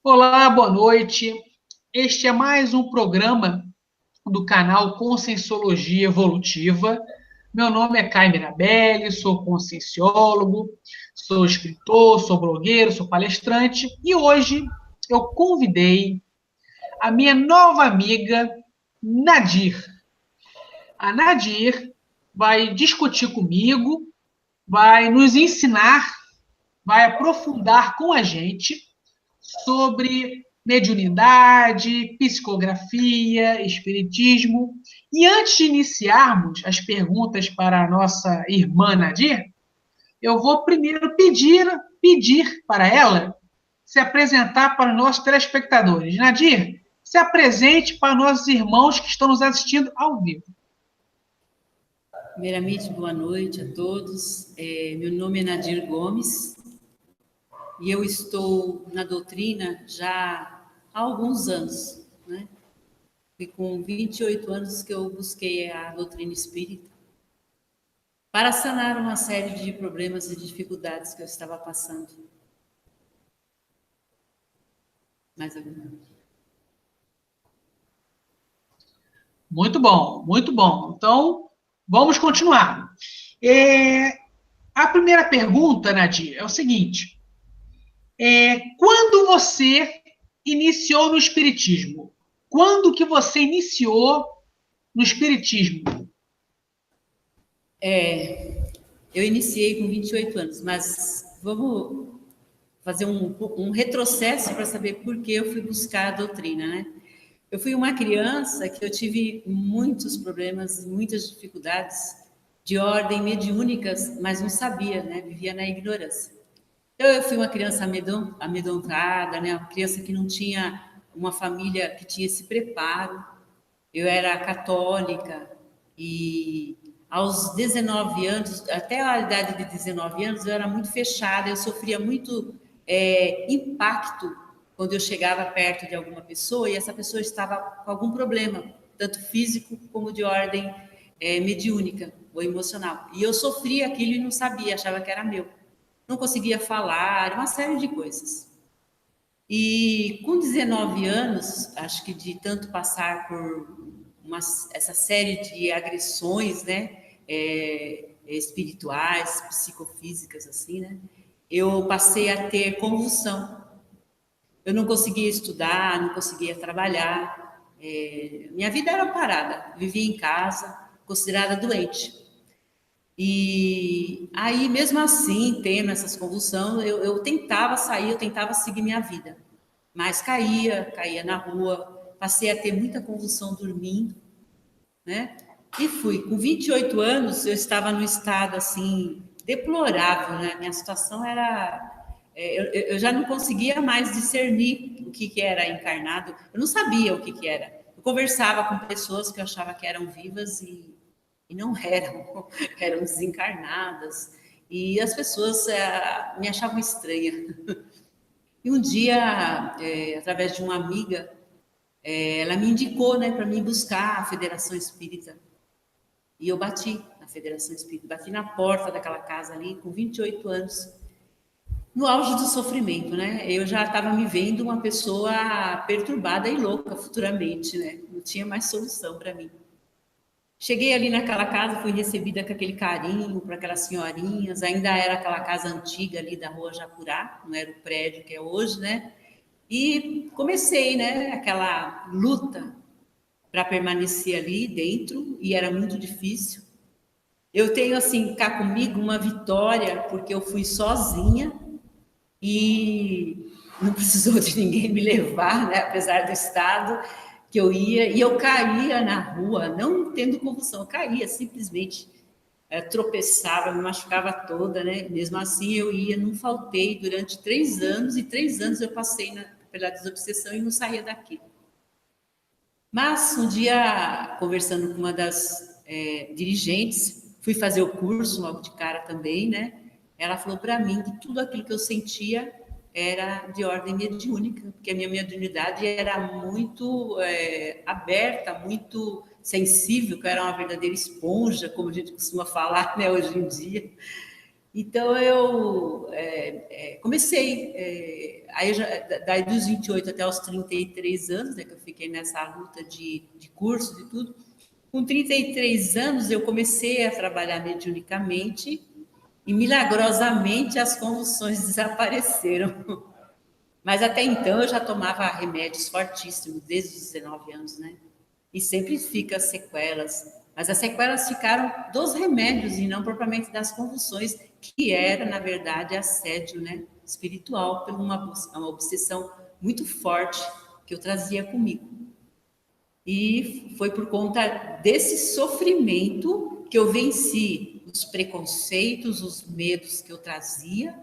Olá, boa noite. Este é mais um programa do canal Conscienciologia Evolutiva. Meu nome é Caio Mirabelli, sou conscienciólogo, sou escritor, sou blogueiro, sou palestrante e hoje eu convidei a minha nova amiga Nadir. A Nadir vai discutir comigo, vai nos ensinar, vai aprofundar com a gente sobre mediunidade, psicografia, espiritismo. E antes de iniciarmos as perguntas para a nossa irmã Nadir, eu vou primeiro pedir para ela se apresentar para os nossos telespectadores. Nadir, se apresente para nossos irmãos que estão nos assistindo ao vivo. Primeiramente, boa noite a todos. Meu nome é Nadir Gomes e eu estou na doutrina já há alguns anos, né? Foi com 28 anos que eu busquei a doutrina espírita para sanar uma série de problemas e dificuldades que eu estava passando. Mais alguma? Muito bom, muito bom. Então, vamos continuar. A primeira pergunta, Nadir, é o seguinte: quando você iniciou no Espiritismo? Quando que você iniciou no Espiritismo? Eu iniciei com 28 anos, mas vamos fazer um retrocesso para saber por que eu fui buscar a doutrina, né? Eu fui uma criança que eu tive muitos problemas, muitas dificuldades de ordem mediúnicas, mas não sabia, né? Vivia na ignorância. Então, eu fui uma criança amedrontada, né? Uma criança que não tinha uma família que tinha esse preparo. Eu era católica e aos 19 anos, até a idade de 19 anos, eu era muito fechada, eu sofria muito impacto quando eu chegava perto de alguma pessoa e essa pessoa estava com algum problema, tanto físico como de ordem mediúnica ou emocional. E eu sofria aquilo e não sabia, achava que era meu. Não conseguia falar, uma série de coisas. E com 19 anos, acho que de tanto passar por essa série de agressões, né, espirituais, psicofísicas, assim, né, eu passei a ter convulsão. Eu não conseguia estudar, não conseguia trabalhar. Minha vida era parada. Vivia em casa, considerada doente. E aí, mesmo assim, tendo essas convulsões, eu tentava sair, eu tentava seguir minha vida. Mas caía na rua, passei a ter muita convulsão dormindo, né? E fui. Com 28 anos, eu estava num estado, assim, deplorável, né? Minha situação era... eu já não conseguia mais discernir o que era encarnado. Eu não sabia o que era. Eu conversava com pessoas que eu achava que eram vivas e não eram, eram desencarnadas. E as pessoas me achavam estranha. E um dia, através de uma amiga, ela me indicou, né, para mim buscar a Federação Espírita. E eu bati na Federação Espírita, bati na porta daquela casa ali, com 28 anos, no auge do sofrimento, né? Eu já estava me vendo uma pessoa perturbada e louca futuramente, né? Não tinha mais solução para mim. Cheguei ali naquela casa, fui recebida com aquele carinho por aquelas senhorinhas, ainda era aquela casa antiga ali da Rua Japurá, não era o prédio que é hoje, né? E comecei, né, aquela luta para permanecer ali dentro, e era muito difícil. Eu tenho, assim, cá comigo uma vitória, porque eu fui sozinha e não precisou de ninguém me levar, né, apesar do estado que eu ia, e eu caía na rua, não tendo convulsão, eu caía simplesmente, tropeçava, me machucava toda, né? Mesmo assim eu ia, não faltei durante 3 anos, e 3 anos eu passei pela desobsessão e não saía daqui. Mas um dia, conversando com uma das dirigentes, fui fazer o curso logo de cara também, né? Ela falou para mim que tudo aquilo que eu sentia era de ordem mediúnica, porque a minha mediunidade era muito aberta, muito sensível, que eu era uma verdadeira esponja, como a gente costuma falar, né, hoje em dia. Então, eu comecei, aí daí dos 28 até os 33 anos, né, que eu fiquei nessa luta de curso, de tudo. Com 33 anos, eu comecei a trabalhar mediunicamente e, milagrosamente, as convulsões desapareceram. Mas até então eu já tomava remédios fortíssimos, desde os 19 anos, né? E sempre fica sequelas. Mas as sequelas ficaram dos remédios e não propriamente das convulsões, que era, na verdade, assédio, né, espiritual, por uma obsessão muito forte que eu trazia comigo. E foi por conta desse sofrimento que eu venci os preconceitos, os medos que eu trazia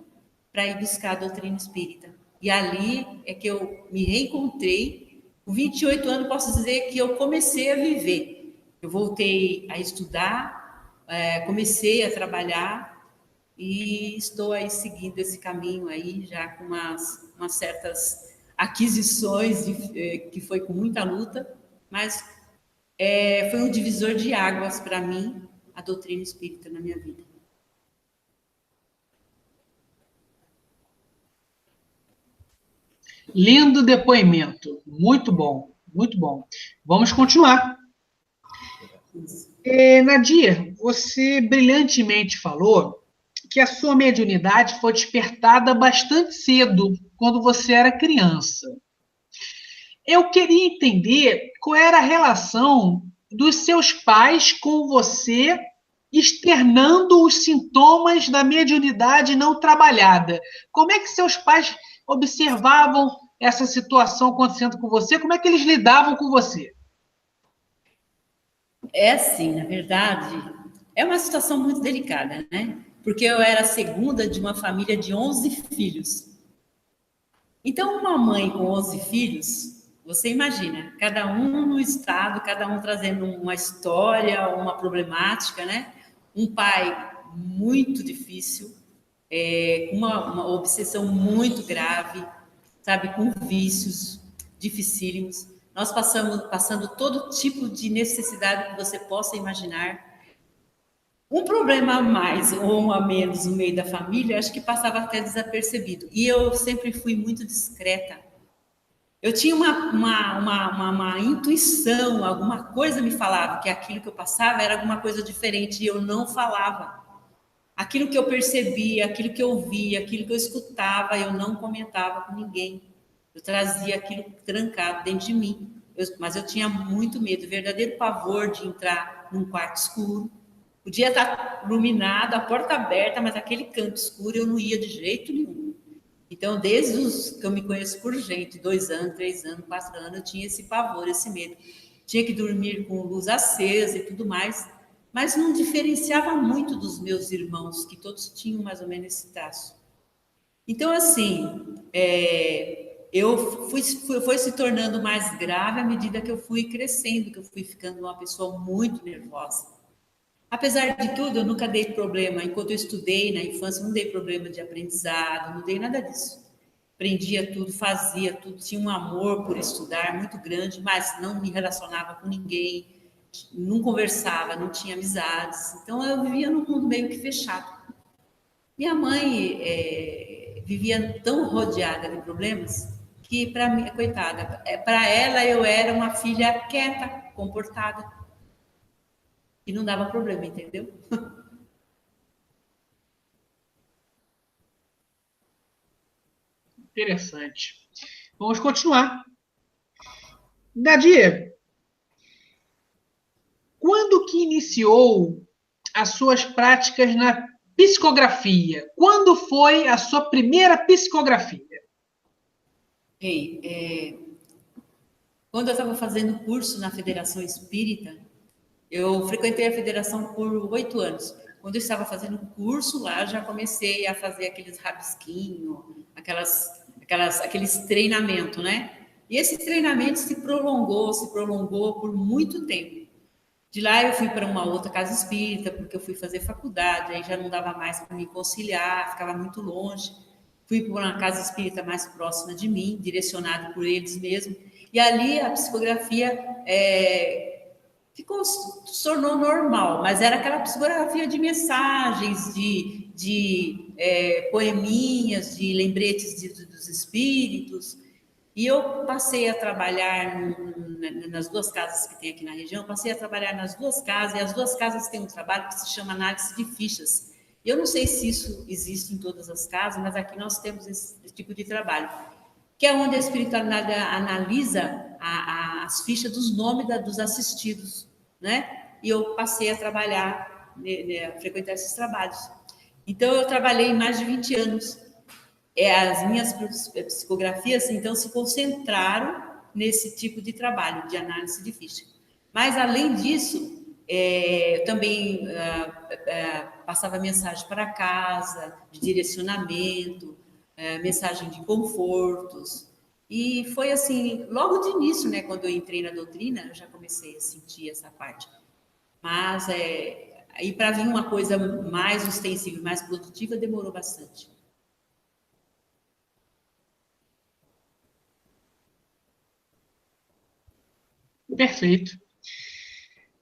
para ir buscar a doutrina espírita. E ali é que eu me reencontrei. Com 28 anos, posso dizer que eu comecei a viver. Eu voltei a estudar, comecei a trabalhar e estou aí seguindo esse caminho aí, já com umas certas aquisições, que foi com muita luta, mas foi um divisor de águas para mim, a doutrina espírita na minha vida. Lindo depoimento. Muito bom, muito bom. Vamos continuar. Nadir, você brilhantemente falou que a sua mediunidade foi despertada bastante cedo, quando você era criança. Eu queria entender qual era a relação dos seus pais com você, externando os sintomas da mediunidade não trabalhada. Como é que seus pais observavam essa situação acontecendo com você? Como é que eles lidavam com você? É assim, na verdade, é uma situação muito delicada, né? Porque eu era a segunda de uma família de 11 filhos. Então, uma mãe com 11 filhos, você imagina, cada um no estado, cada um trazendo uma história, uma problemática, né? Um pai muito difícil, uma obsessão muito grave, sabe, com vícios dificílimos. Nós passando todo tipo de necessidade que você possa imaginar. Um problema a mais ou um a menos no meio da família, acho que passava até desapercebido. E eu sempre fui muito discreta. Eu tinha uma intuição, alguma coisa me falava que aquilo que eu passava era alguma coisa diferente e eu não falava. Aquilo que eu percebia, aquilo que eu via, aquilo que eu escutava, eu não comentava com ninguém. Eu trazia aquilo trancado dentro de mim. Mas eu tinha muito medo, verdadeiro pavor de entrar num quarto escuro. Podia estar iluminado, a porta aberta, mas aquele canto escuro eu não ia de jeito nenhum. Então, desde os que eu me conheço por gente, 2 anos, 3 anos, 4 anos, eu tinha esse pavor, esse medo. Tinha que dormir com luz acesa e tudo mais, mas não diferenciava muito dos meus irmãos, que todos tinham mais ou menos esse traço. Então, assim, eu fui se tornando mais grave à medida que eu fui crescendo, que eu fui ficando uma pessoa muito nervosa. Apesar de tudo, eu nunca dei problema. Enquanto eu estudei na infância, não dei problema de aprendizado, não dei nada disso. Aprendia tudo, fazia tudo, tinha um amor por estudar muito grande, mas não me relacionava com ninguém, não conversava, não tinha amizades. Então, eu vivia num mundo meio que fechado. Minha mãe vivia tão rodeada de problemas que, para mim, coitada, para ela eu era uma filha quieta, comportada. E não dava problema, entendeu? Interessante. Vamos continuar. Nadir, quando que iniciou as suas práticas na psicografia? Quando foi a sua primeira psicografia? Quando eu estava fazendo curso na Federação Espírita, eu frequentei a federação por 8 anos. Quando eu estava fazendo curso lá, já comecei a fazer aqueles rabisquinhos, aqueles treinamentos, né? E esse treinamento se prolongou por muito tempo. De lá eu fui para uma outra casa espírita, porque eu fui fazer faculdade, aí já não dava mais para me conciliar, ficava muito longe. Fui para uma casa espírita mais próxima de mim, direcionada por eles mesmos. E ali a psicografia se tornou normal, mas era aquela psicografia de mensagens, de poeminhas, de lembretes dos espíritos. E eu passei a trabalhar nas 2 casas que tem aqui na região, passei a trabalhar nas 2 casas, e as 2 casas têm um trabalho que se chama análise de fichas. Eu não sei se isso existe em todas as casas, mas aqui nós temos esse tipo de trabalho, que é onde a espiritualidade analisa as fichas dos nomes dos assistidos, né? E eu passei a trabalhar, a frequentar esses trabalhos. Então, eu trabalhei mais de 20 anos. As minhas psicografias, então, se concentraram nesse tipo de trabalho, de análise de ficha. Mas, além disso, eu também passava mensagem para casa, de direcionamento, mensagem de confortos. E foi assim, logo de início, né, quando eu entrei na doutrina, eu já comecei a sentir essa parte. Mas, aí para vir uma coisa mais ostensiva, mais produtiva, demorou bastante. Perfeito.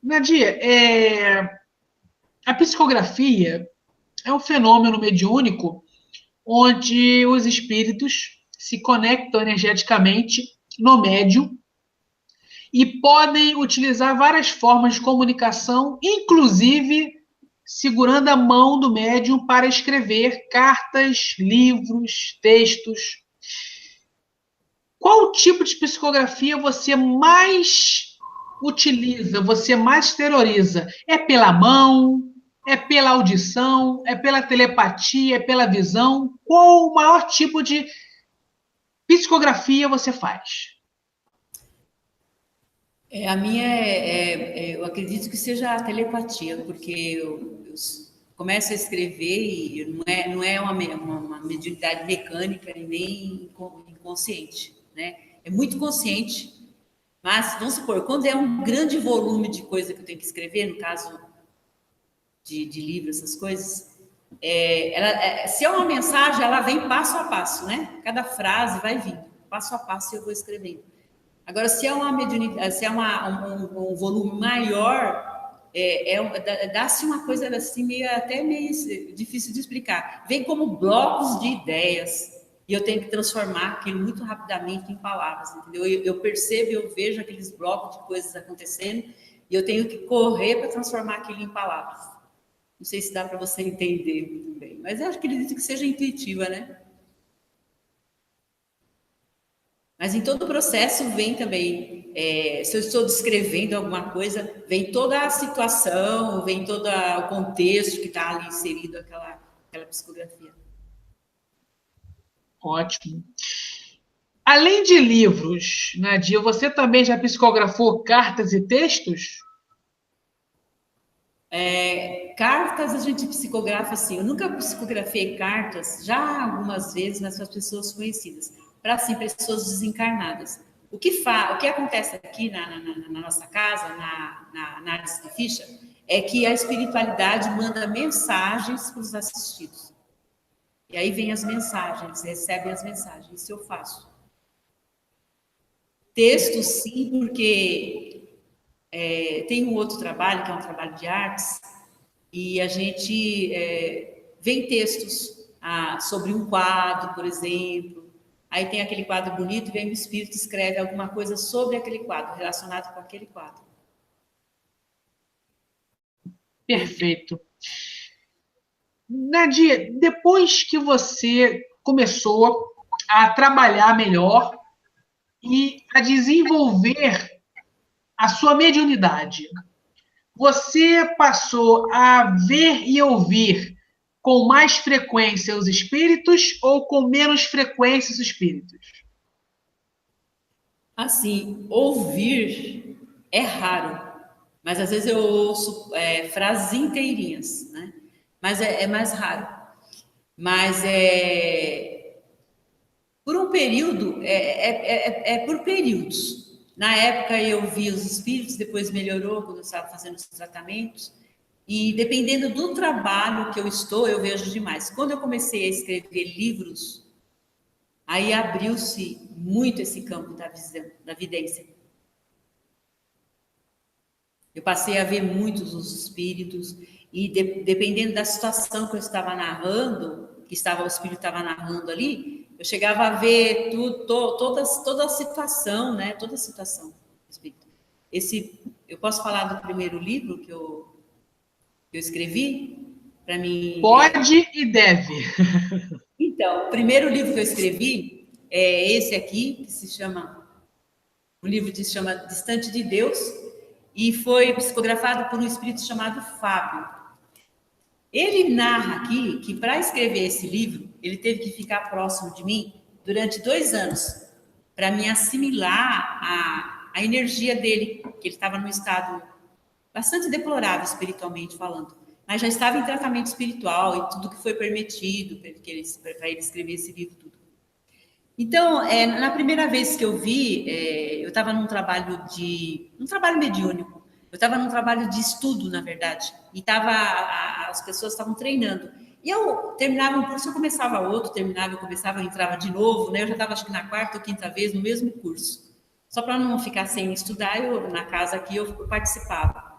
Nadia, a psicografia é um fenômeno mediúnico onde os espíritos se conectam energeticamente no médium e podem utilizar várias formas de comunicação, inclusive segurando a mão do médium para escrever cartas, livros, textos. Qual tipo de psicografia você mais utiliza, você mais exterioriza? É pela mão? É pela audição? É pela telepatia? É pela visão? Qual o maior tipo de psicografia você faz? A minha eu acredito que seja a telepatia, porque eu começo a escrever e não é uma mediunidade mecânica e nem inconsciente, né? É muito consciente, mas vamos supor, quando é um grande volume de coisa que eu tenho que escrever, no caso de livro, essas coisas, se é uma mensagem, ela vem passo a passo, né? Cada frase vai vindo, passo a passo eu vou escrevendo. Agora, se é uma mediunidade, se é um volume maior, dá-se uma coisa assim, até meio difícil de explicar. Vem como blocos de ideias, e eu tenho que transformar aquilo muito rapidamente em palavras, entendeu? Eu percebo, eu vejo aqueles blocos de coisas acontecendo, e eu tenho que correr para transformar aquilo em palavras. Não sei se dá para você entender muito bem, mas eu acredito que seja intuitiva, né? Mas em todo o processo vem também, se eu estou descrevendo alguma coisa, vem toda a situação, vem todo o contexto que está ali inserido aquela psicografia. Ótimo. Além de livros, Nadia, você também já psicografou cartas e textos? Cartas a gente psicografa assim. Eu nunca psicografei cartas, já algumas vezes, mas para pessoas conhecidas, para assim, pessoas desencarnadas. O que acontece aqui na nossa casa, na análise de ficha, é que a espiritualidade manda mensagens para os assistidos. E aí vem as mensagens, recebem as mensagens. Isso eu faço. Texto, sim, porque tem um outro trabalho, que é um trabalho de artes, e a gente vem textos sobre um quadro, por exemplo. Aí tem aquele quadro bonito, vem o espírito e escreve alguma coisa sobre aquele quadro, relacionado com aquele quadro. Perfeito. Nadia, depois que você começou a trabalhar melhor e a desenvolver a sua mediunidade, você passou a ver e ouvir com mais frequência os espíritos ou com menos frequência os espíritos? Assim, ouvir é raro, mas às vezes eu ouço frases inteirinhas, né? Mas é mais raro. Mas por um período, por períodos. Na época eu vi os espíritos, depois melhorou quando eu estava fazendo os tratamentos. E dependendo do trabalho que eu estou, eu vejo demais. Quando eu comecei a escrever livros, aí abriu-se muito esse campo da visão, da vidência. Eu passei a ver muitos os espíritos, E dependendo da situação que eu estava narrando, o espírito estava narrando ali, eu chegava a ver tudo, toda a situação, né? Toda a situação do espírito. Eu posso falar do primeiro livro que eu escrevi? Para mim. Pode e deve. Então, o primeiro livro que eu escrevi é esse aqui, que se chama. O livro se chama Distante de Deus, e foi psicografado por um espírito chamado Fábio. Ele narra aqui que para escrever esse livro, ele teve que ficar próximo de mim durante 2 anos, para me assimilar a energia dele, que ele estava num estado bastante deplorável espiritualmente falando, mas já estava em tratamento espiritual e tudo que foi permitido para ele escrever esse livro tudo. Então, na primeira vez que eu vi, eu estava num trabalho mediúnico, eu estava num trabalho de estudo, na verdade, e as pessoas estavam treinando. E eu terminava um curso, eu começava outro, terminava, eu começava, eu entrava de novo, né? Eu já estava acho que na 4ª ou 5ª vez no mesmo curso. Só para não ficar sem estudar, na casa aqui eu participava.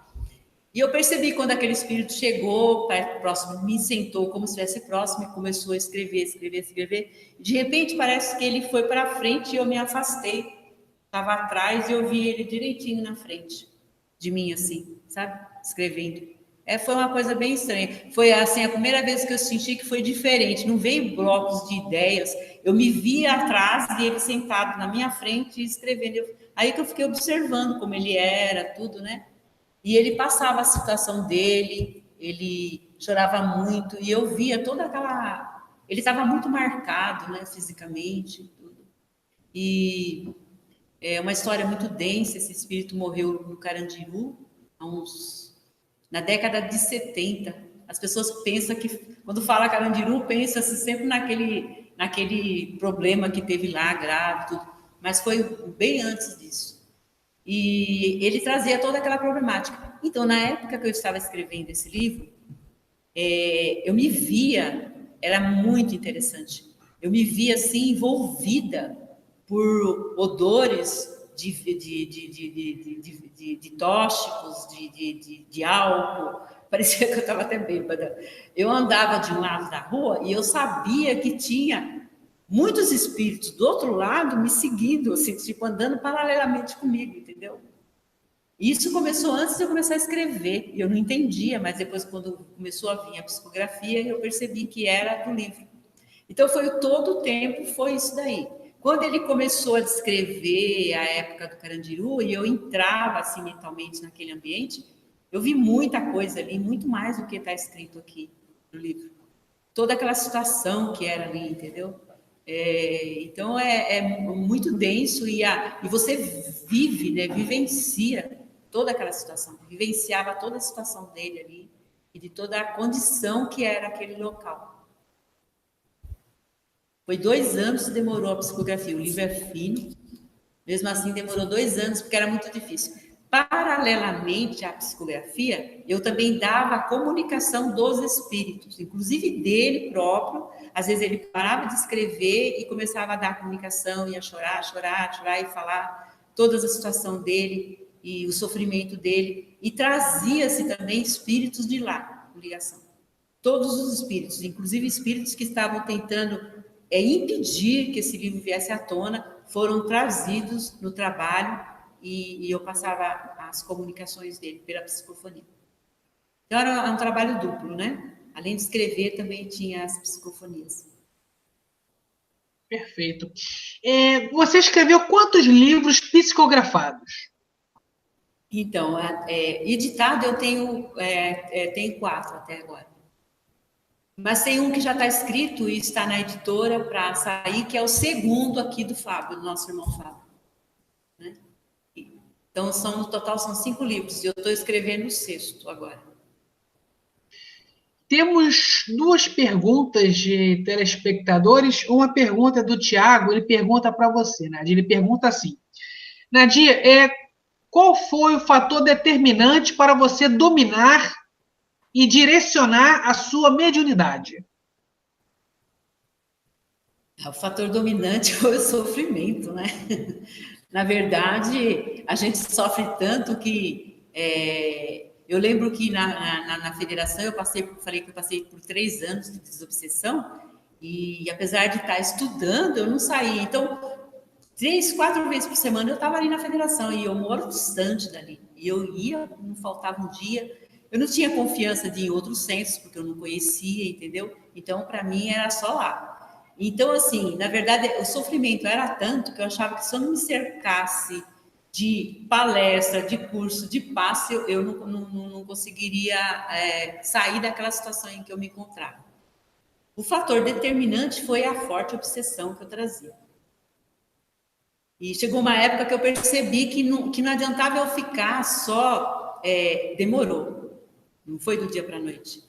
E eu percebi quando aquele espírito chegou próximo, me sentou como se estivesse próximo e começou a escrever. De repente, parece que ele foi para frente e eu me afastei. Estava atrás e eu vi ele direitinho na frente de mim, assim, sabe? Escrevendo. Foi uma coisa bem estranha. Foi, assim, a primeira vez que eu senti que foi diferente. Não veio blocos de ideias. Eu me vi atrás e ele sentado na minha frente e escrevendo. Aí que eu fiquei observando como ele era, tudo, né? E ele passava a situação dele, ele chorava muito, e eu via toda aquela... Ele estava muito marcado, né, fisicamente, tudo. E é uma história muito densa, esse espírito morreu no Carandiru, na década de 70. As pessoas pensam que, quando fala Carandiru, pensa-se sempre naquele problema que teve lá, grave, tudo. Mas foi bem antes disso. E ele trazia toda aquela problemática. Então, na época que eu estava escrevendo esse livro, eu me via, era muito interessante, eu me via assim envolvida por odores de tóxicos, de álcool, parecia que eu estava até bêbada. Eu andava de um lado da rua e eu sabia que tinha muitos espíritos do outro lado me seguindo, assim, tipo, andando paralelamente comigo, entendeu? Isso começou antes de eu começar a escrever, e eu não entendia, mas depois, quando começou a vir a psicografia, eu percebi que era do livro. Então, todo o tempo foi isso daí. Quando ele começou a descrever a época do Carandiru, e eu entrava, assim, mentalmente naquele ambiente, eu vi muita coisa ali, muito mais do que está escrito aqui no livro. Toda aquela situação que era ali, entendeu? Então é muito denso e você vive, né, vivencia toda aquela situação, vivenciava toda a situação dele ali e de toda a condição que era aquele local. Foi 2 anos que demorou a psicografia, o livro é fino, mesmo assim demorou 2 anos porque era muito difícil. Paralelamente à psicografia, eu também dava a comunicação dos espíritos, inclusive dele próprio. Às vezes ele parava de escrever e começava a dar a comunicação, ia chorar e falar toda a situação dele e o sofrimento dele. E trazia-se também espíritos de lá, com ligação. Todos os espíritos, inclusive espíritos que estavam tentando impedir que esse livro viesse à tona, foram trazidos no trabalho e eu passava as comunicações dele pela psicofonia. Então, era um trabalho duplo, né? Além de escrever, também tinha as psicofonias. Perfeito. Você escreveu quantos livros psicografados? Então, editado eu tenho 4 até agora. Mas tem um que já está escrito e está na editora para sair, que é o segundo aqui do Fábio, do nosso irmão Fábio. Né? Então, no total, são 5 livros, e eu estou escrevendo o 6º agora. Temos 2 perguntas de telespectadores. Uma pergunta do Tiago, ele pergunta para você, Nadia. Ele pergunta assim: Nadia, qual foi o fator determinante para você dominar e direcionar a sua mediunidade? O fator dominante foi o sofrimento, né? Na verdade, a gente sofre tanto que Eu lembro que na federação falei que eu passei por 3 anos de desobsessão, e apesar de estar estudando, eu não saía. Então, 3, 4 vezes por semana eu estava ali na federação, e eu moro distante dali. E eu ia, não faltava um dia. Eu não tinha confiança de ir em outros centros, porque eu não conhecia, entendeu? Então, para mim, era só lá. Então, assim, na verdade, o sofrimento era tanto que eu achava que se eu não me cercasse de palestra, de curso, de passe, eu não conseguiria sair daquela situação em que eu me encontrava. O fator determinante foi a forte obsessão que eu trazia. E chegou uma época que eu percebi que não adiantava eu ficar só, demorou, não foi do dia para a noite.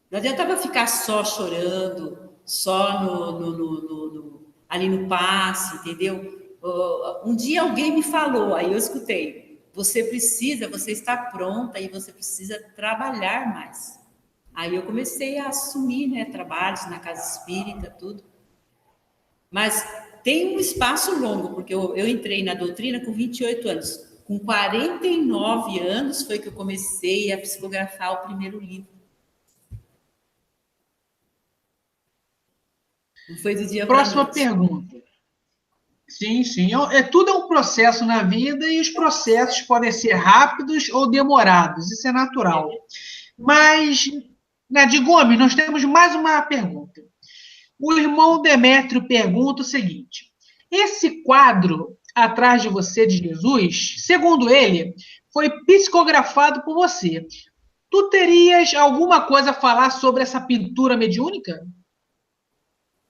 Não adiantava eu ficar só chorando, só ali no passe, entendeu? Um dia alguém me falou, aí eu escutei, você está pronta e você precisa trabalhar mais. Aí eu comecei a assumir, né, trabalhos na casa espírita, tudo. Mas tem um espaço longo, porque eu entrei na doutrina com 28 anos. Com 49 anos foi que eu comecei a psicografar o primeiro livro. Não foi do dia para a noite. Próxima pergunta. Sim, sim. Tudo é um processo na vida e os processos podem ser rápidos ou demorados. Isso é natural. Mas, Nadir Gomes, nós temos mais uma pergunta. O irmão Demétrio pergunta o seguinte: esse quadro atrás de você de Jesus, segundo ele, foi psicografado por você. Tu terias alguma coisa a falar sobre essa pintura mediúnica?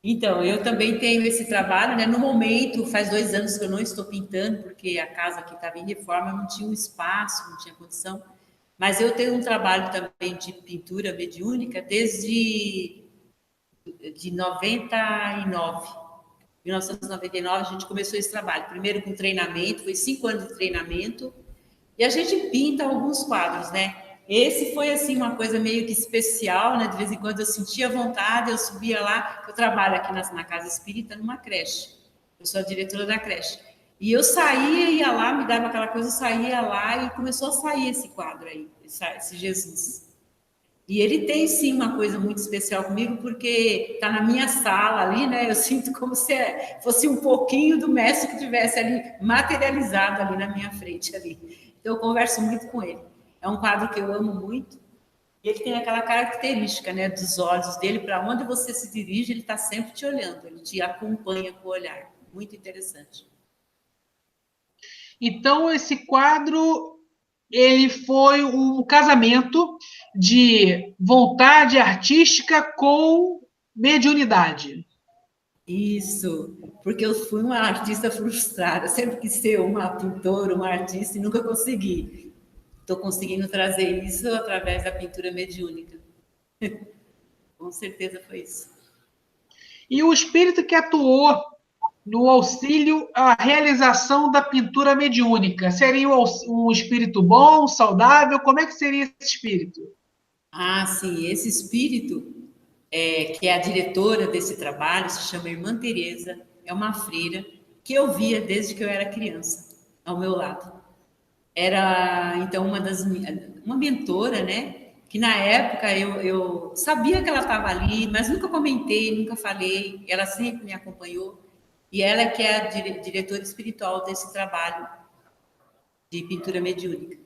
Então, eu também tenho esse trabalho, né? No momento, faz 2 anos que eu não estou pintando, porque a casa que estava em reforma não tinha um espaço, não tinha condição. Mas eu tenho um trabalho também de pintura mediúnica desde 99. 1999 a gente começou esse trabalho. Primeiro com treinamento, foi 5 anos de treinamento, e a gente pinta alguns quadros, né? Esse foi, assim, uma coisa meio que especial, né? De vez em quando eu sentia vontade, eu subia lá, eu trabalho aqui na Casa Espírita, numa creche. Eu sou a diretora da creche. E eu saía, ia lá, me dava aquela coisa, eu saía lá e começou a sair esse quadro aí, esse Jesus. E ele tem, sim, uma coisa muito especial comigo, porque está na minha sala ali, né? Eu sinto como se fosse um pouquinho do mestre que estivesse ali, materializado ali na minha frente ali. Então, eu converso muito com ele. É um quadro que eu amo muito. E ele tem aquela característica, né, dos olhos dele, para onde você se dirige, ele está sempre te olhando, ele te acompanha com o olhar. Muito interessante. Então, esse quadro, ele foi um casamento de vontade artística com mediunidade. Isso, porque eu fui uma artista frustrada, sempre quis ser uma pintora, uma artista e nunca consegui. Estou conseguindo trazer isso através da pintura mediúnica. Com certeza foi isso. E o espírito que atuou no auxílio à realização da pintura mediúnica, seria um espírito bom, saudável? Como é que seria esse espírito? Ah, sim, esse espírito, que é a diretora desse trabalho, se chama Irmã Teresa, é uma freira que eu via desde que eu era criança, ao meu lado. Era, então, uma mentora, né? Que na época eu sabia que ela estava ali, mas nunca comentei, nunca falei. Ela sempre me acompanhou. E ela que é a diretora espiritual desse trabalho de pintura mediúnica.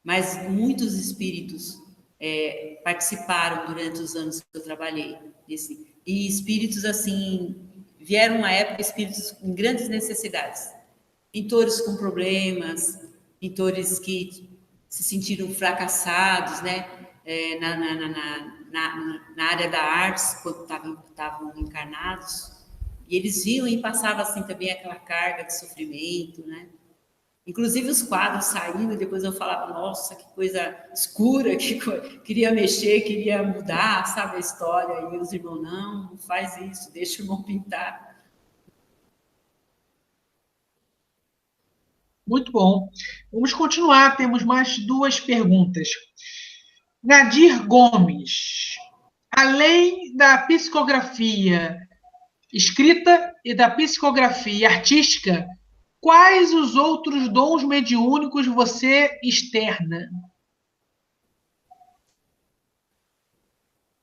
Mas muitos espíritos participaram durante os anos que eu trabalhei. E espíritos, assim, vieram uma época, espíritos com grandes necessidades. Pintores com problemas, pintores que se sentiram fracassados, né? Na área da arte, quando estavam encarnados. E eles viam e passavam, assim, também aquela carga de sofrimento, né? Inclusive os quadros saindo, depois eu falava, nossa, que coisa escura, queria mexer, queria mudar, sabe, a história. E os irmãos, não faz isso, deixa o irmão pintar. Muito bom. Vamos continuar, temos mais 2 perguntas. Nadir Gomes, além da psicografia escrita e da psicografia artística, quais os outros dons mediúnicos você externa?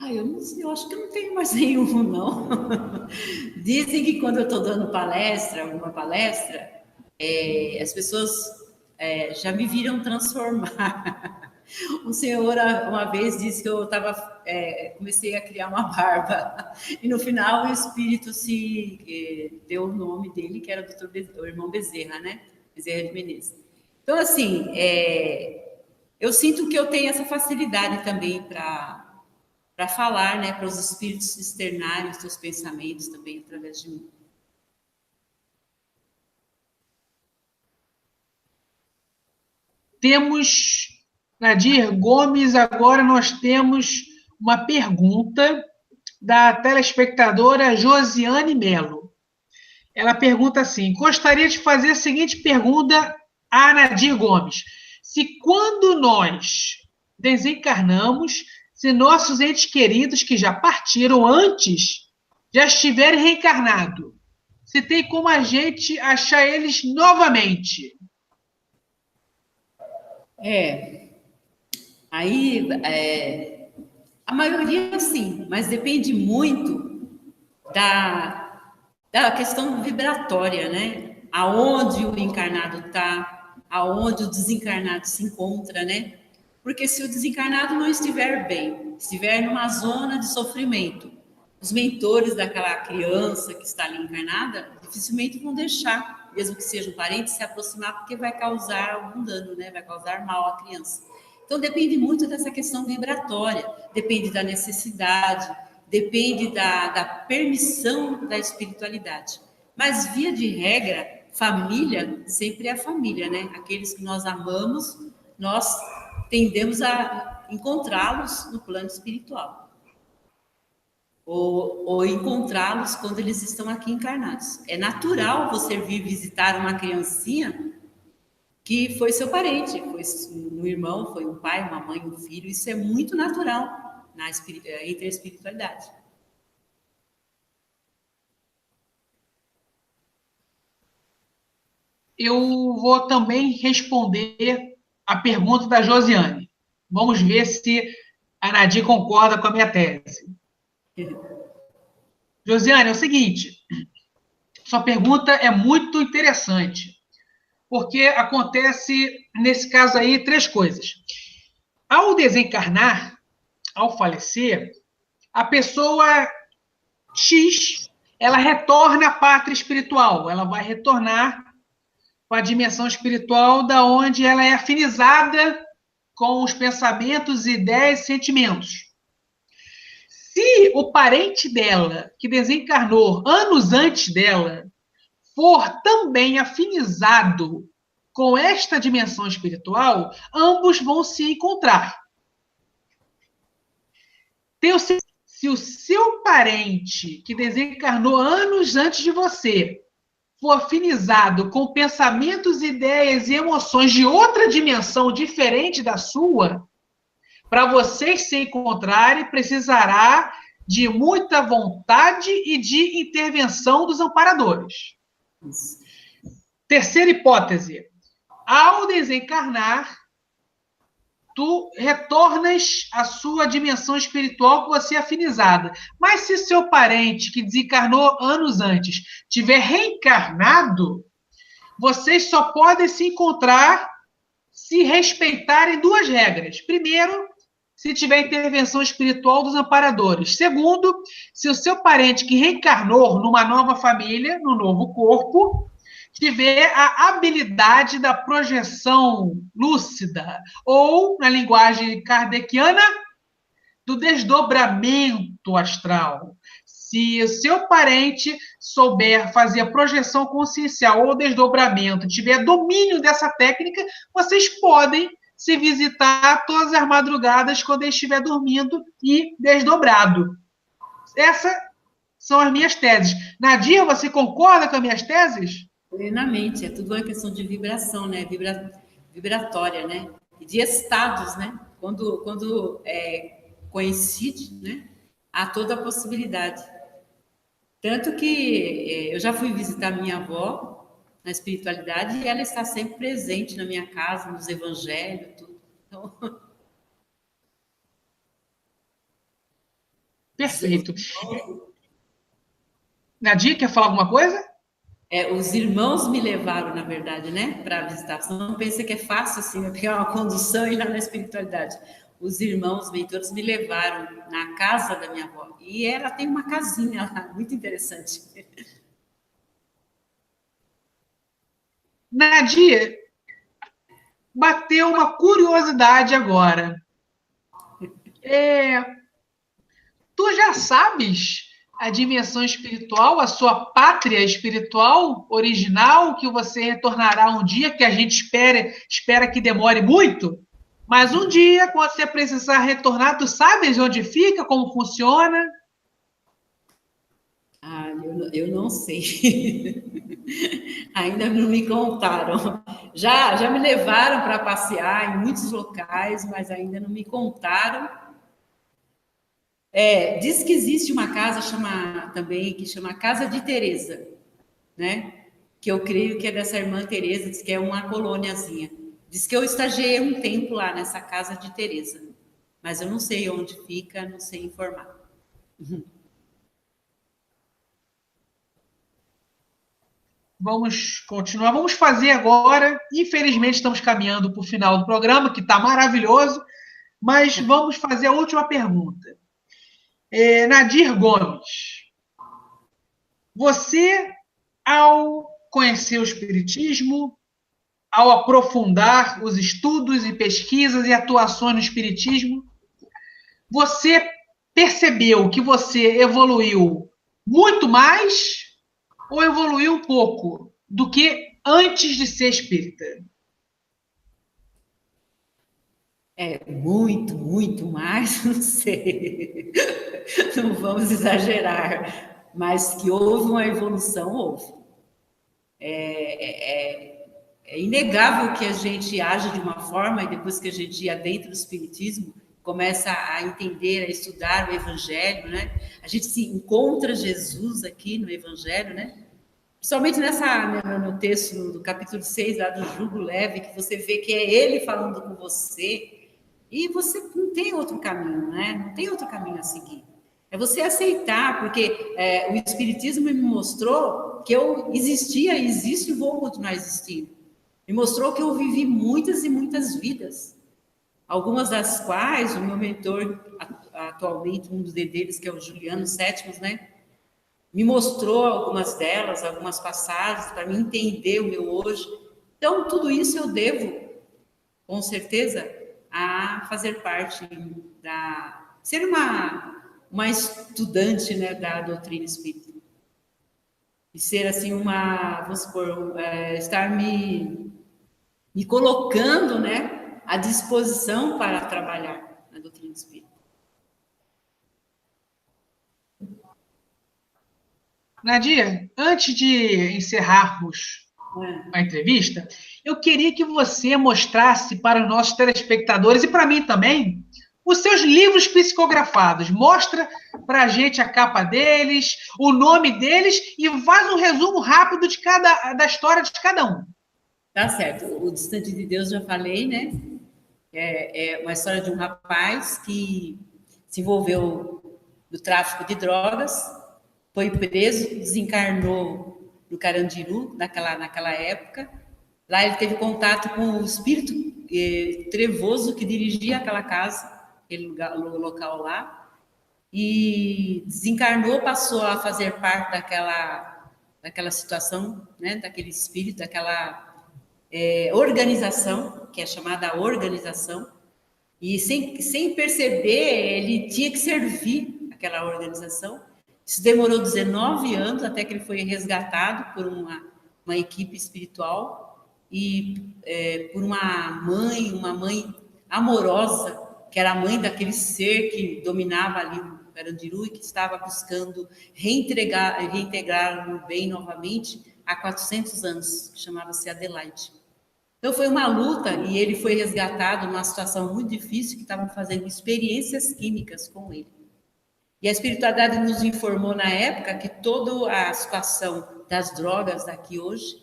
Eu não sei, eu acho que eu não tenho mais nenhum, não. Dizem que quando eu estou dando palestra, alguma palestra, as pessoas já me viram transformar. Um senhor uma vez disse que eu comecei a criar uma barba e no final o espírito deu o nome dele, que era o irmão Bezerra, né? Bezerra de Menezes. Então, assim, eu sinto que eu tenho essa facilidade também para falar, né, para os espíritos externarem os seus pensamentos também através de mim. Temos, Nadir Gomes, agora nós temos uma pergunta da telespectadora Josiane Melo. Ela pergunta assim: gostaria de fazer a seguinte pergunta a Nadir Gomes. Se quando nós desencarnamos, se nossos entes queridos que já partiram antes já estiverem reencarnados, se tem como a gente achar eles novamente? Aí, a maioria sim, mas depende muito da questão vibratória, né? Aonde o encarnado está, aonde o desencarnado se encontra, né? Porque se o desencarnado não estiver bem, estiver numa zona de sofrimento, os mentores daquela criança que está ali encarnada dificilmente vão deixar, mesmo que seja um parente, se aproximar, porque vai causar algum dano, né? Vai causar mal à criança. Então, depende muito dessa questão vibratória, depende da necessidade, depende da permissão da espiritualidade. Mas, via de regra, família sempre é a família, né? Aqueles que nós amamos, nós tendemos a encontrá-los no plano espiritual. Ou encontrá-los quando eles estão aqui encarnados. É natural você vir visitar uma criancinha que foi seu parente, foi um irmão, foi um pai, uma mãe, um filho. Isso é muito natural entre a espiritualidade. Eu vou também responder a pergunta da Josiane. Vamos ver se a Nadir concorda com a minha tese. Josiane, é o seguinte, sua pergunta é muito interessante, porque acontece, nesse caso aí, três coisas. Ao desencarnar, ao falecer, a pessoa X, ela retorna à pátria espiritual, ela vai retornar com a dimensão espiritual da onde ela é afinizada com os pensamentos, ideias e sentimentos. Se o parente dela, que desencarnou anos antes dela, for também afinizado com esta dimensão espiritual, ambos vão se encontrar. Se o seu parente, que desencarnou anos antes de você, for afinizado com pensamentos, ideias e emoções de outra dimensão diferente da sua, para vocês se encontrarem, precisará de muita vontade e de intervenção dos amparadores. Terceira hipótese. Ao desencarnar, tu retornas à sua dimensão espiritual com você afinizada. Mas se seu parente, que desencarnou anos antes, tiver reencarnado, vocês só podem se encontrar se respeitarem duas regras. Primeiro, se tiver intervenção espiritual dos amparadores. Segundo, se o seu parente que reencarnou numa nova família, no novo corpo, tiver a habilidade da projeção lúcida, ou, na linguagem kardeciana, do desdobramento astral. Se o seu parente souber fazer a projeção consciencial ou desdobramento, tiver domínio dessa técnica, vocês podem se visitar todas as madrugadas quando ele estiver dormindo e desdobrado. Essas são as minhas teses. Nadir, você concorda com as minhas teses? Plenamente, é tudo uma questão de vibração, né? Vibratória, né? E de estados, né? Quando coincide, né? Há toda a possibilidade. Tanto que eu já fui visitar minha avó na espiritualidade, e ela está sempre presente na minha casa, nos evangelhos, tudo. Então, Perfeito. Nadir, quer falar alguma coisa? os irmãos me levaram, na verdade, né, para a visitação. Não pensei que é fácil, assim, eu pegar uma condução e ir lá na espiritualidade. Os irmãos mentores me levaram na casa da minha avó. E ela tem uma casinha lá, muito interessante. Nadir, bateu uma curiosidade agora. Tu já sabes a dimensão espiritual, a sua pátria espiritual original, que você retornará um dia, que a gente espera que demore muito, mas um dia, quando você precisar retornar, tu sabes onde fica, como funciona? Eu não sei. Ainda não me contaram. Já me levaram para passear em muitos locais, mas ainda não me contaram. Diz que existe uma casa que chama Casa de Teresa, né? Que eu creio que é dessa irmã Teresa, diz que é uma colôniazinha. Diz que eu estagiei um tempo lá nessa Casa de Teresa, mas eu não sei onde fica, não sei informar. Vamos continuar. Vamos fazer agora. Infelizmente, estamos caminhando para o final do programa, que está maravilhoso, mas vamos fazer a última pergunta. Nadir Gomes, você, ao conhecer o Espiritismo, ao aprofundar os estudos e pesquisas e atuações no Espiritismo, você percebeu que você evoluiu muito mais ou evoluiu um pouco do que antes de ser espírita? Muito, muito mais, não sei. Não vamos exagerar, mas que houve uma evolução, houve. É inegável que a gente age de uma forma e depois que a gente adentra o Espiritismo, começa a entender, a estudar o Evangelho, né? A gente se encontra Jesus aqui no Evangelho, né? Principalmente no texto do capítulo 6, lá do jugo leve, que você vê que é ele falando com você, e você não tem outro caminho, né? Não tem outro caminho a seguir. É você aceitar, porque o Espiritismo me mostrou que eu existia, existe e vou continuar existindo. Me mostrou que eu vivi muitas e muitas vidas, algumas das quais o meu mentor, atualmente, um deles, que é o Juliano Sétimos, né? Me mostrou algumas delas, algumas passagens, para me entender o meu hoje. Então, tudo isso eu devo, com certeza, a fazer parte ser uma estudante, né, da doutrina espírita. E ser, assim, vamos supor, estar me colocando, né, à disposição para trabalhar na doutrina espírita. Nadir, antes de encerrarmos a entrevista, eu queria que você mostrasse para os nossos telespectadores e para mim também os seus livros psicografados. Mostra para a gente a capa deles, o nome deles e faz um resumo rápido da história de cada um. Tá certo. O Distante de Deus, já falei, né? É uma história de um rapaz que se envolveu no tráfico de drogas, foi preso, desencarnou no Carandiru, naquela época. Lá ele teve contato com o espírito trevoso que dirigia aquela casa, aquele local lá, e desencarnou, passou a fazer parte daquela situação, né? Daquele espírito, daquela organização, que é chamada organização, e sem perceber, ele tinha que servir aquela organização. Isso demorou 19 anos, até que ele foi resgatado por uma equipe espiritual e por uma mãe amorosa, que era a mãe daquele ser que dominava ali o Carandiru e que estava buscando reintegrar no bem novamente há 400 anos, que chamava-se Adelaide. Então foi uma luta e ele foi resgatado numa situação muito difícil, que estavam fazendo experiências químicas com ele. E a espiritualidade nos informou na época que toda a situação das drogas daqui hoje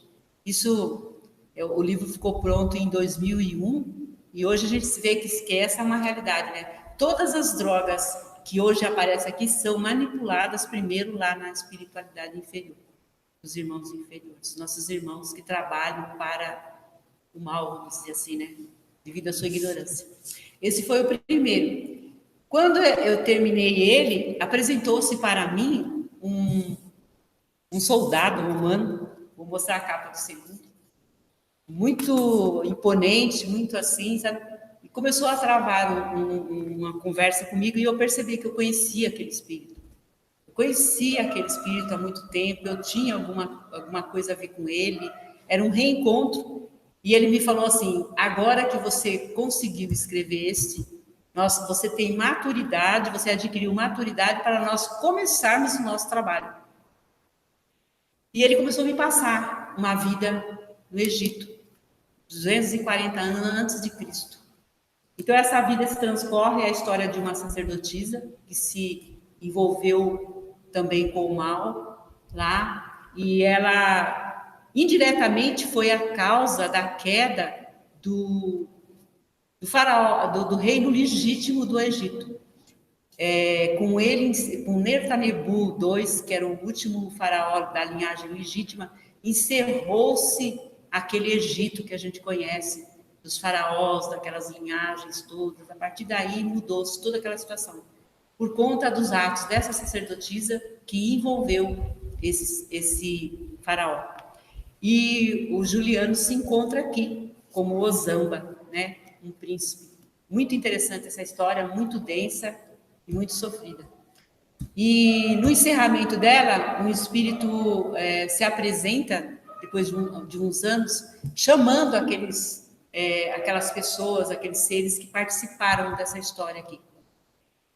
O livro ficou pronto em 2001 e hoje a gente vê que essa é uma realidade, né? Todas as drogas que hoje aparecem aqui são manipuladas primeiro lá na espiritualidade inferior, os irmãos inferiores, nossos irmãos que trabalham para o mal, vamos dizer assim, né? Devido à sua ignorância. Esse foi o primeiro. Quando eu terminei ele, apresentou-se para mim um soldado romano, vou mostrar a capa do segundo, muito imponente, muito assim, sabe? E começou a travar uma conversa comigo e eu percebi que eu conhecia aquele espírito. Eu conhecia aquele espírito há muito tempo, eu tinha alguma coisa a ver com ele, era um reencontro. E ele me falou assim, agora que você conseguiu escrever você tem maturidade, você adquiriu maturidade para nós começarmos o nosso trabalho. E ele começou a me passar uma vida no Egito, 240 anos antes de Cristo. Então, essa vida se transcorre, é a história de uma sacerdotisa que se envolveu também com o mal lá, e ela indiretamente foi a causa da queda do faraó, do reino legítimo do Egito. Com ele, com Nertanebu II, que era o último faraó da linhagem legítima, encerrou-se aquele Egito que a gente conhece, dos faraós, daquelas linhagens todas. A partir daí mudou-se toda aquela situação, por conta dos atos dessa sacerdotisa que envolveu esse faraó. E o Juliano se encontra aqui como Ozamba, né? Um príncipe. Muito interessante essa história, muito densa e muito sofrida. E no encerramento dela, um espírito se apresenta, depois de uns anos, chamando aquelas pessoas, aqueles seres que participaram dessa história aqui.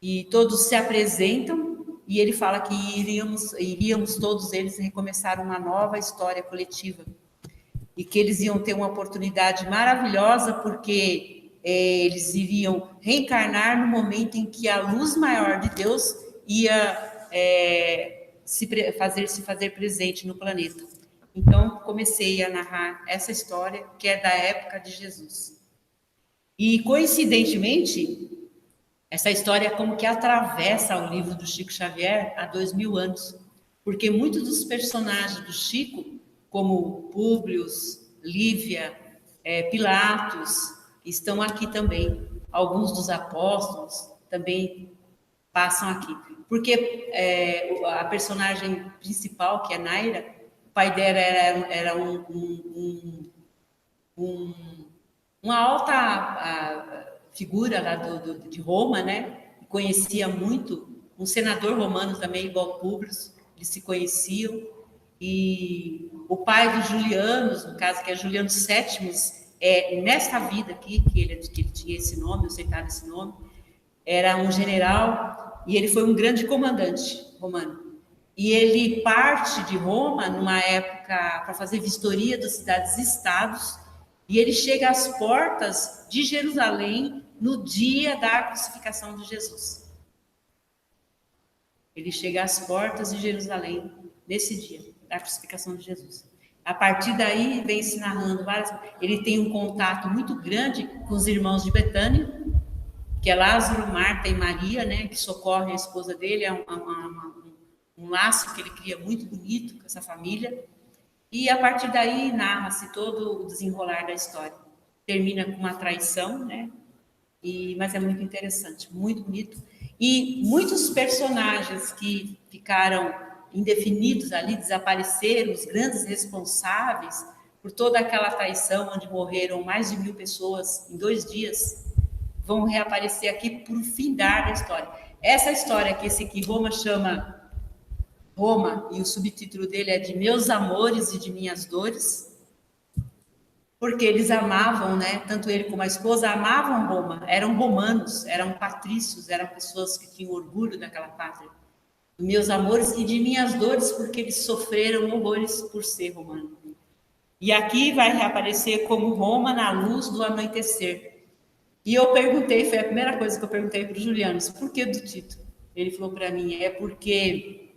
E todos se apresentam e ele fala que iríamos todos eles recomeçar uma nova história coletiva. E que eles iam ter uma oportunidade maravilhosa, porque eles iriam reencarnar no momento em que a luz maior de Deus ia se fazer presente no planeta. Então, comecei a narrar essa história, que é da época de Jesus. E, coincidentemente, essa história como que atravessa o livro do Chico Xavier há 2000 anos, porque muitos dos personagens do Chico, como Públio, Lívia, Pilatos, estão aqui também. Alguns dos apóstolos também passam aqui. Porque a personagem principal, que é Naira, o pai dela era uma alta figura lá de Roma, né? Conhecia muito, um senador romano também, igual Públio, eles se conheciam. E o pai do Juliano, no caso, que é Juliano VII, nesta vida aqui, que ele tinha esse nome, aceitava esse nome, era um general e ele foi um grande comandante romano. E ele parte de Roma numa época para fazer vistoria das cidades-estados, e ele chega às portas de Jerusalém no dia da crucificação de Jesus. Ele chega às portas de Jerusalém nesse dia da crucificação de Jesus. A partir daí, vem se narrando ele tem um contato muito grande com os irmãos de Betânia, que é Lázaro, Marta e Maria, né, que socorrem a esposa dele, um laço que ele cria muito bonito com essa família. E a partir daí narra-se todo o desenrolar da história. Termina com uma traição, né? Mas é muito interessante, muito bonito. E muitos personagens que ficaram indefinidos ali, desapareceram, os grandes responsáveis por toda aquela traição, onde morreram mais de 1000 pessoas em 2 dias, vão reaparecer aqui por findar da história. Essa história que esse aqui Roma chama Roma, e o subtítulo dele é de Meus Amores e de Minhas Dores, porque eles amavam, né? Tanto ele como a esposa amavam Roma, eram romanos, eram patrícios, eram pessoas que tinham orgulho daquela pátria. Meus amores e de minhas dores, porque eles sofreram horrores por ser romano. E aqui vai reaparecer como Roma na luz do anoitecer. E eu perguntei, foi a primeira coisa que eu perguntei para o Juliano, por que do título? Ele falou para mim, porque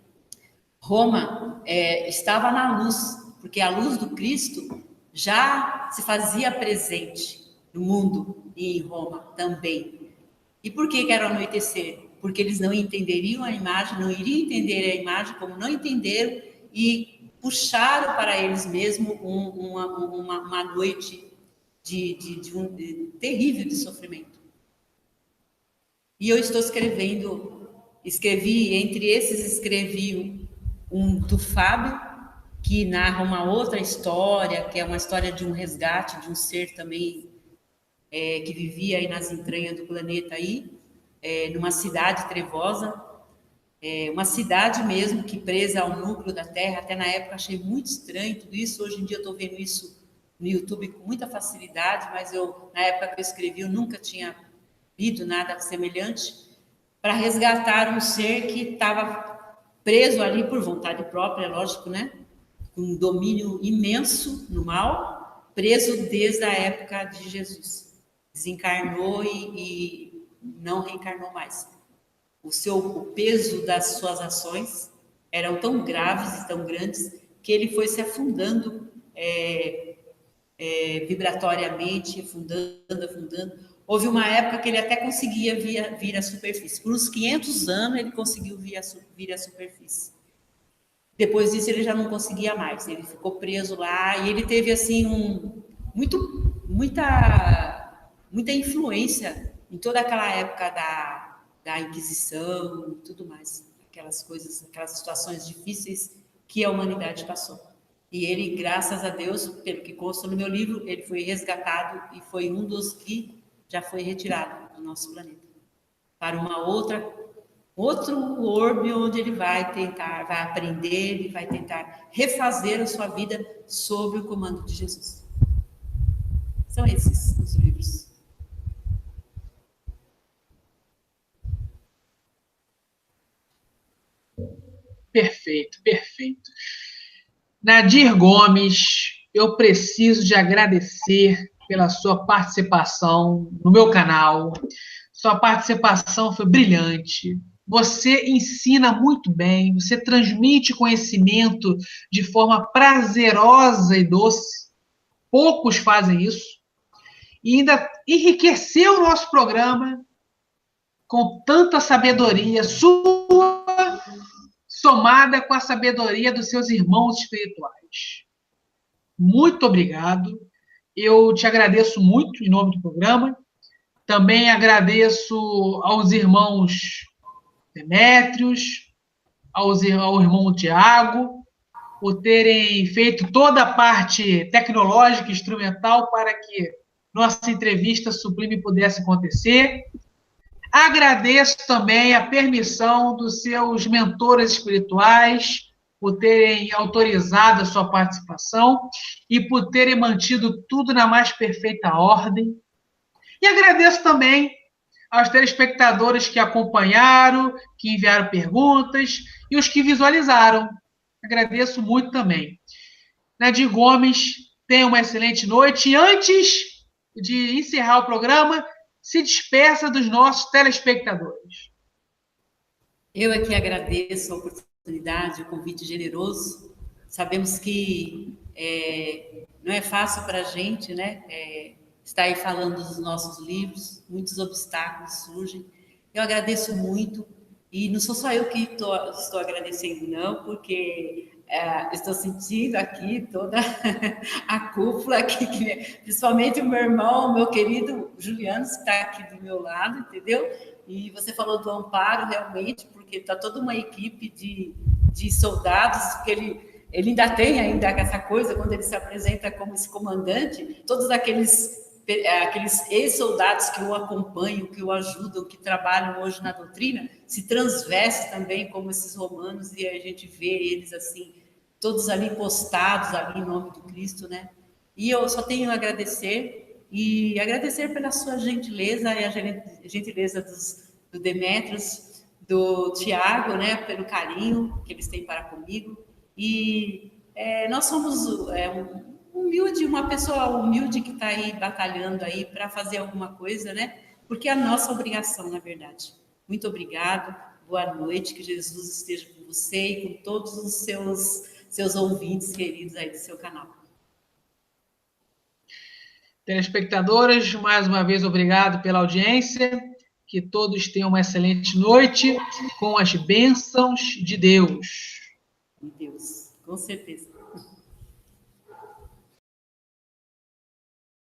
Roma estava na luz, porque a luz do Cristo já se fazia presente no mundo e em Roma também. E por que era o anoitecer? Porque eles não entenderiam a imagem, não iriam entender a imagem como não entenderam e puxaram para eles mesmos uma noite terrível de sofrimento. E eu estou escrevi, entre esses escrevi um do Fábio, que narra uma outra história, que é uma história de um resgate de um ser também que vivia aí nas entranhas do planeta aí, numa cidade trevosa, uma cidade mesmo que presa ao núcleo da Terra. Até na época achei muito estranho tudo isso. Hoje em dia eu estou vendo isso no YouTube com muita facilidade, mas na época que eu escrevi, eu nunca tinha lido nada semelhante, para resgatar um ser que estava preso ali por vontade própria, lógico, né? Com um domínio imenso no mal, preso desde a época de Jesus. Desencarnou e não reencarnou mais. O peso das suas ações eram tão graves e tão grandes que ele foi se afundando vibratoriamente, afundando. Houve uma época que ele até conseguia vir à superfície. Por uns 500 anos ele conseguiu vir à superfície. Depois disso ele já não conseguia mais. Ele ficou preso lá e ele teve assim muita influência em toda aquela época da Inquisição e tudo mais, aquelas coisas, aquelas situações difíceis que a humanidade passou. E ele, graças a Deus, pelo que consta no meu livro, ele foi resgatado e foi um dos que já foi retirado do nosso planeta para outro orbe onde ele vai aprender e vai tentar refazer a sua vida sob o comando de Jesus. São esses os livros. Perfeito, perfeito. Nadir Gomes, eu preciso de agradecer pela sua participação no meu canal. Sua participação foi brilhante. Você ensina muito bem, você transmite conhecimento de forma prazerosa e doce. Poucos fazem isso. E ainda enriqueceu o nosso programa com tanta sabedoria sua, somada com a sabedoria dos seus irmãos espirituais. Muito obrigado. Eu te agradeço muito em nome do programa. Também agradeço aos irmãos Demétrios, ao irmão Tiago, por terem feito toda a parte tecnológica e instrumental para que nossa entrevista sublime pudesse acontecer. Agradeço também a permissão dos seus mentores espirituais por terem autorizado a sua participação e por terem mantido tudo na mais perfeita ordem. E agradeço também aos telespectadores que acompanharam, que enviaram perguntas e os que visualizaram. Agradeço muito também. Nadir Gomes, tenha uma excelente noite. E antes de encerrar o programa, se despeça dos nossos telespectadores. Eu é que agradeço a oportunidade, o convite generoso. Sabemos que não é fácil para a gente, né? Estar aí falando dos nossos livros, muitos obstáculos surgem. Eu agradeço muito, e não sou só eu que estou agradecendo, não, porque estou sentindo aqui toda a cúpula, aqui, principalmente o meu irmão, o meu querido Juliano, que está aqui do meu lado, entendeu? E você falou do amparo, realmente, porque está toda uma equipe de soldados, que ele ainda tem essa coisa, quando ele se apresenta como esse comandante, todos aqueles ex-soldados que o acompanham, que o ajudam, que trabalham hoje na doutrina, se transvestem também como esses romanos, e a gente vê eles assim, todos ali postados ali em nome do Cristo, né? E eu só tenho a agradecer, e agradecer pela sua gentileza e a gentileza do Demétrios, do Tiago, né? Pelo carinho que eles têm para comigo. E nós somos uma pessoa humilde que está aí batalhando aí para fazer alguma coisa, né? Porque é a nossa obrigação, na verdade. Muito obrigado, boa noite, que Jesus esteja com você e com todos os seus ouvintes queridos aí do seu canal. Telespectadoras, mais uma vez, obrigado pela audiência. Que todos tenham uma excelente noite com as bênçãos de Deus. De Deus, com certeza.